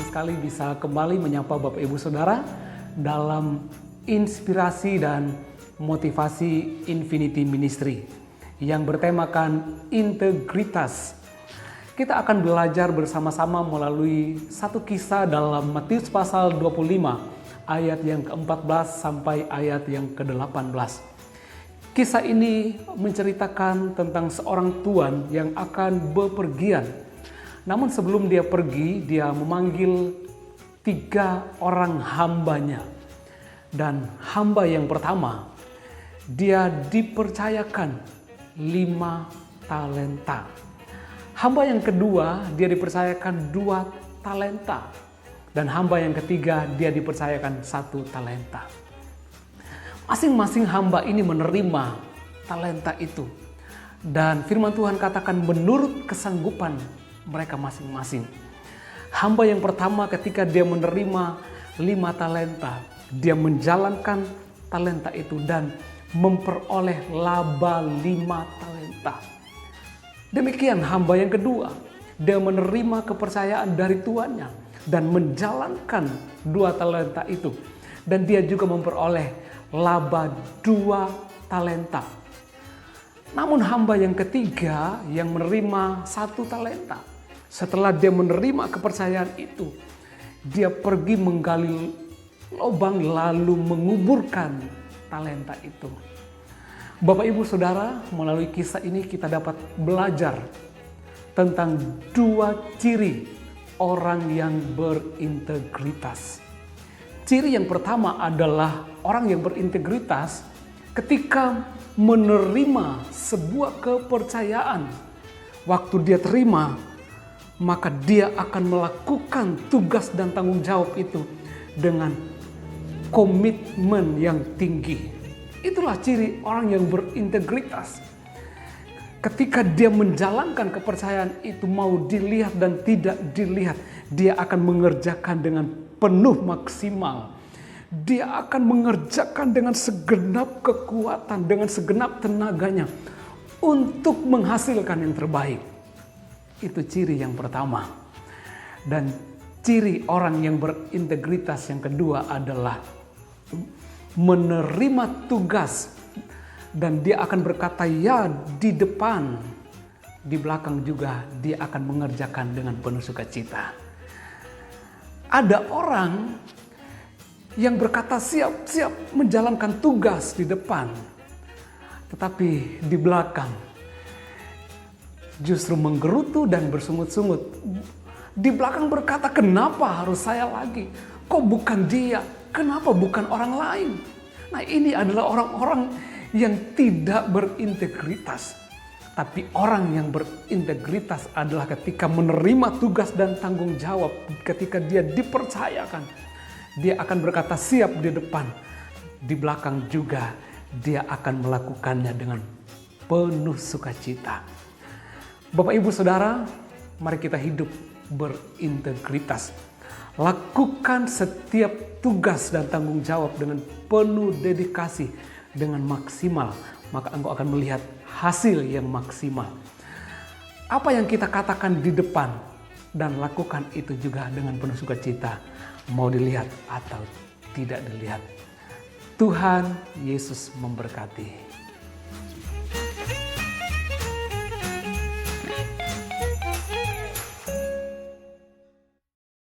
sekali bisa kembali menyapa Bapak Ibu Saudara dalam inspirasi dan motivasi Infinity Ministry yang bertemakan integritas. Kita akan belajar bersama-sama melalui satu kisah dalam Matius pasal 25 ayat yang ke-14 sampai ayat yang ke-18. Kisah ini menceritakan tentang seorang tuan yang akan bepergian. Namun sebelum dia pergi, dia memanggil 3 orang hambanya. Dan hamba yang pertama, dia dipercayakan 5 talenta. Hamba yang kedua, dia dipercayakan 2 talenta. Dan hamba yang ketiga, dia dipercayakan 1 talenta. Masing-masing hamba ini menerima talenta itu. Dan firman Tuhan katakan menurut kesanggupan mereka masing-masing. Hamba yang pertama ketika dia menerima 5 talenta, dia menjalankan talenta itu dan memperoleh laba 5 talenta. Demikian hamba yang kedua, dia menerima kepercayaan dari tuannya dan menjalankan 2 talenta itu. Dan dia juga memperoleh laba 2 talenta. Namun hamba yang ketiga yang menerima 1 talenta, setelah dia menerima kepercayaan itu, dia pergi menggali lubang lalu menguburkan talenta itu. Bapak Ibu Saudara, melalui kisah ini kita dapat belajar tentang 2 ciri orang yang berintegritas. Ciri yang pertama adalah orang yang berintegritas ketika menerima sebuah kepercayaan. Waktu dia terima, maka dia akan melakukan tugas dan tanggung jawab itu dengan komitmen yang tinggi. Itulah ciri orang yang berintegritas. Ketika dia menjalankan kepercayaan itu, mau dilihat dan tidak dilihat, dia akan mengerjakan dengan penuh maksimal. Dia akan mengerjakan dengan segenap kekuatan, dengan segenap tenaganya untuk menghasilkan yang terbaik. Itu ciri yang pertama. Dan ciri orang yang berintegritas yang kedua adalah menerima tugas dan dia akan berkata ya di depan, di belakang juga dia akan mengerjakan dengan penuh sukacita. Ada orang yang berkata siap-siap menjalankan tugas di depan, tetapi di belakang justru menggerutu dan bersungut-sungut. Di belakang berkata, kenapa harus saya lagi? Kok bukan dia? Kenapa bukan orang lain? Nah, ini adalah orang-orang yang tidak berintegritas. Tapi orang yang berintegritas adalah ketika menerima tugas dan tanggung jawab. Ketika dia dipercayakan, dia akan berkata siap di depan. Di belakang juga dia akan melakukannya dengan penuh sukacita. Bapak Ibu Saudara, mari kita hidup berintegritas. Lakukan setiap tugas dan tanggung jawab dengan penuh dedikasi, dengan maksimal. Maka engkau akan melihat hasil yang maksimal. Apa yang kita katakan di depan dan lakukan itu juga dengan penuh sukacita. Mau dilihat atau tidak dilihat. Tuhan Yesus memberkati.